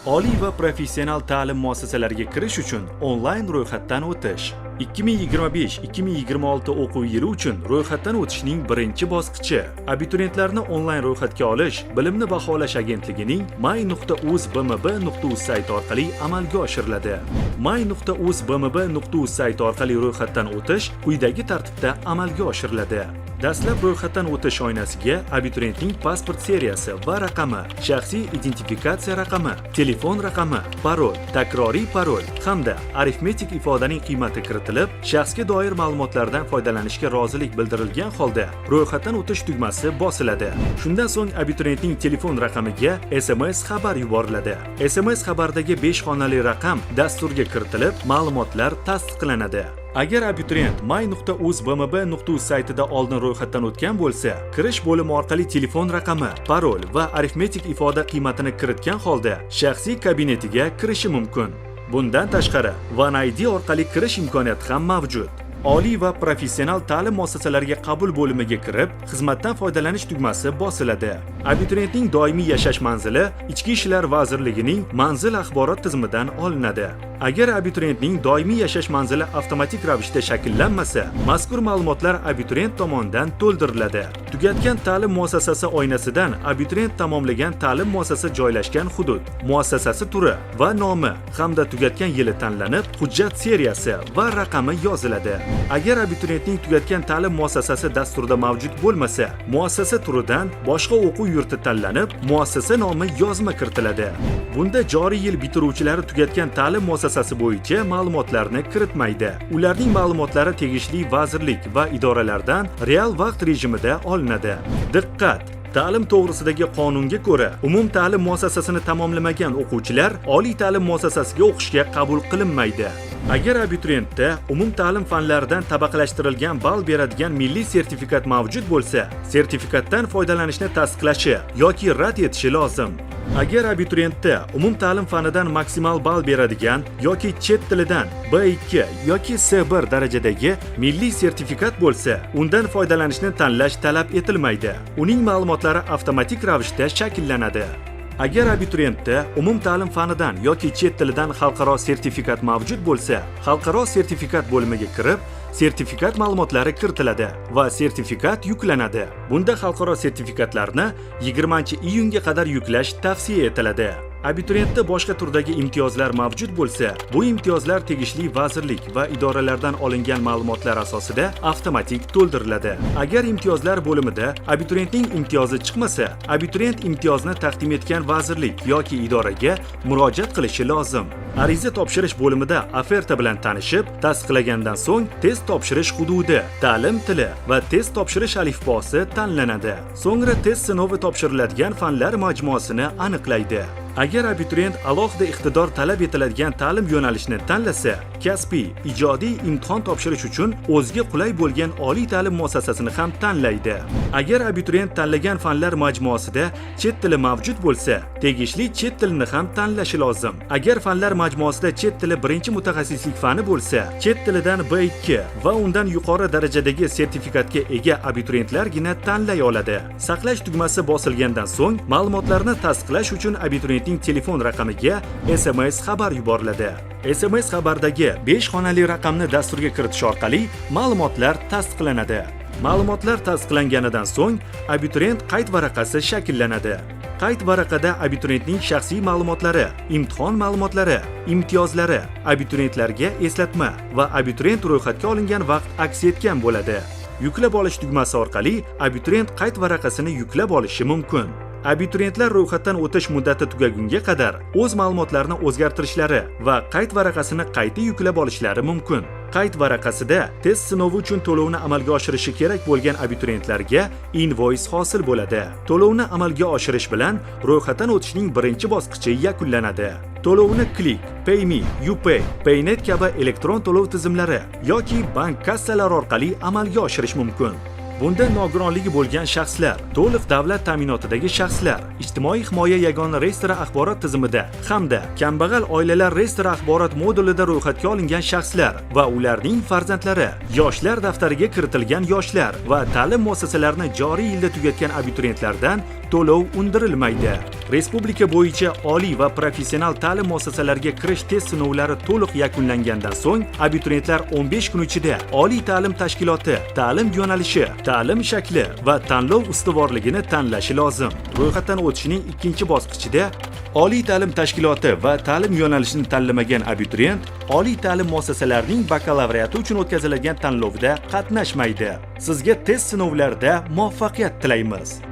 Oliy va professional ta'lim muassasalariga kirish uchun onlayn ro'yxatdan o'tish. 2025-2026 o'quv yili uchun ro'yxatdan o'tishning birinchi bosqichi. Abituriyentlarni onlayn ro'yxatga olish Bilimni baholash agentligining may.uz.bmb.uz sayti orqali amalga oshiriladi. may.uz.bmb.uz sayti orqali ro'yxatdan o'tish quyidagi tartibda amalga oshiriladi. Dastlab ro'yxatdan o'tish oynasiga abituriyentning pasport seriyasi va raqami, shaxsiy identifikatsiya raqami, telefon raqami, parol, takroriy parol hamda arifmetik ifodaning qiymati kiritilib, shaxsga doir ma'lumotlardan foydalanishga rozilik bildirilgan holda ro'yxatdan o'tish tugmasi bosiladi. Shundan so'ng abituriyentning telefon raqamiga SMS xabar yuboriladi. SMS xabardagi 5 xonali raqam dasturga kiritilib, ma'lumotlar tasdiqlanadi. Agar abituriyent may.uz.bmb.uz saytida oldin ro'yxatdan o'tgan bo'lsa, kirish bo'limi orqali telefon raqami, parol va arifmetik ifoda qiymatini kiritgan holda shaxsiy kabinetiga kirishi mumkin. Bundan tashqari, One ID orqali kirish imkoniyati ham mavjud. Oliy va professional ta'lim muassasalariga qabul bo'limiga kirib, xizmatdan foydalanish tugmasi bosiladi. Abituriyentning doimiy yashash manzili Ichki ishlar vazirligining manzil axborot tizimidan olinadi. Agar abituriyentning doimiy yashash manzili avtomatik ravishda shakllanmasa, mazkur ma'lumotlar abituriyent tomonidan to'ldiriladi. Tugatgan ta'lim muassasasi oynasidan abituriyent tamomlagan ta'lim muassasasi joylashgan hudud, muassasasi turi va nomi hamda tugatgan yili tanlanib, hujjat seriyasi va raqami yoziladi. Agar abituriyentning tugatgan ta'lim muassasasi dasturda mavjud bo'lmasa, muassasa turidan boshqa o'quv yurti tanlanib, muassasa nomi yozma kiritiladi. Bunda joriy yil bitiruvchilari tugatgan ta'lim muassasasi bo'yicha ma'lumotlarni kiritmaydi. Ularning ma'lumotlari tegishli vazirlik va idoralardan real vaqt rejimida olinadi. Diqqat! Ta'lim to'g'risidagi qonunga ko'ra, umum ta'lim muassasasini tamomlamagan o'quvchilar oliy ta'lim muassasasiga o'qishga qabul qilinmaydi. Agar abituriyentda umum ta'lim fanlaridan tabaqalashtirilgan ball beradigan milliy sertifikat mavjud bo'lsa, sertifikatdan foydalanishni tasdiqlashi yoki rad etishi lozim. Agar abituriyentda umum ta'lim fanidan maksimal ball beradigan yoki chet tilidan B2 yoki C1 darajadagi milliy sertifikat bo'lsa, undan foydalanishni tanlash talab etilmaydi. Uning ma'lumotlari avtomatik ravishda shakllanadi. Agar abituriyentda umum ta'lim fanidan yoki chet tilidan xalqaro sertifikat mavjud bo'lsa, xalqaro sertifikat bo'limiga kirib, sertifikat ma'lumotlari kiritiladi va sertifikat yuklanadi. Bunda xalqaro sertifikatlarni 20-iyunga qadar yuklash tavsiya etiladi. Abituriyentda boshqa turdagi imtiyozlar mavjud bo'lsa, bu imtiyozlar tegishli vazirlik va idoralardan olingan ma'lumotlar asosida avtomatik to'ldiriladi. Agar imtiyozlar bo'limida abituriyentning imtiyozi chiqmasa, abituriyent imtiyozni taqdim etgan vazirlik yoki idoraga murojaat qilishi lozim. Ariza topshirish bo'limida oferta bilan tanishib, tasdiqlagandan so'ng test topshirish hududi, ta'lim tili va test topshirish alifbosi tanlanadi. So'ngra test sinovi topshiriladigan fanlar majmuasini aniqlaydi. Agar abituriyent alohida iqtidor talab etiladigan ta'lim yo'nalishini tanlasa, kasbiy, ijodiy imtihon topshirish uchun o'ziga qulay bo'lgan oliy ta'lim muassasasini ham tanlaydi. Agar abituriyent tanlagan fanlar majmuasida chet tili mavjud bo'lsa, tegishli chet tilini ham tanlashi lozim. Agar fanlar majmuasida chet tili birinchi mutaxassislik fani bo'lsa, chet tilidan B2 va undan yuqori darajadagi sertifikatga ega abituriyentlargina tanlay oladi. Saqlash tugmasi bosilgandan so'ng ma'lumotlarni tasdiqlash uchun abituriyentning telefon raqamiga SMS xabar yuboriladi. SMS xabardagi 5 xonali raqamni dasturga kiritish orqali ma'lumotlar tasdiqlanadi. Ma'lumotlar tasdiqlanganidan so'ng abituriyent qayd varaqasi shakllanadi. Qayd varaqada abituriyentning shaxsiy ma'lumotlari, imtihon ma'lumotlari, imtiyozlari, abituriyentlarga eslatma va abituriyent ro'yxatga olingan vaqt aks etgan bo'ladi. Yuklab olish tugmasi orqali abituriyent qayd varaqasini yuklab olishi mumkin. Abituriyentlar ro'yxatdan o'tish muddati tugagunga qadar o'z ma'lumotlarini o'zgartirishlari va qayd varaqasini qayta yuklab olishlari mumkin. Qayd varaqasida test sinovi uchun to'lovni amalga oshirishi kerak bo'lgan abituriyentlarga invoice hosil bo'ladi. To'lovni amalga oshirish bilan ro'yxatdan o'tishning birinchi bosqichi yakunlanadi. To'lovni Click, PayMe, UPay, Paynet kabi elektron to'lov tizimlari yoki bank kassalari orqali amalga oshirish mumkin. Bunda nogironligi bo'lgan shaxslar, to'liq davlat ta'minotidagi shaxslar, ijtimoiy himoya yagona reyestri axborot tizimida hamda kambag'al oilalar reyestri axborot modulida ro'yxatga olingan shaxslar va ularning farzandlari, yoshlar daftariga kiritilgan yoshlar va ta'lim muassasalarini joriy yilda tugatgan abituriyentlardan to'lov undirilmaydi. Respublika bo'yicha oliy va professional ta'lim muassasalariga kirish test sinovlari to'liq yakunlangandan so'ng, abituriyentlar 15 kun ichida oliy ta'lim tashkiloti, ta'lim yo'nalishi, ta'lim shakli va tanlov ustuvorligini tanlashi lozim. Ro'yxatdan o'tishning ikkinchi bosqichida oliy ta'lim tashkiloti va ta'lim yo'nalishini tanlamagan abituriyent oliy ta'lim muassasalarining bakalavriati uchun o'tkaziladigan tanlovda qatnashmaydi. Sizga test sinovlarida muvaffaqiyat tilaymiz.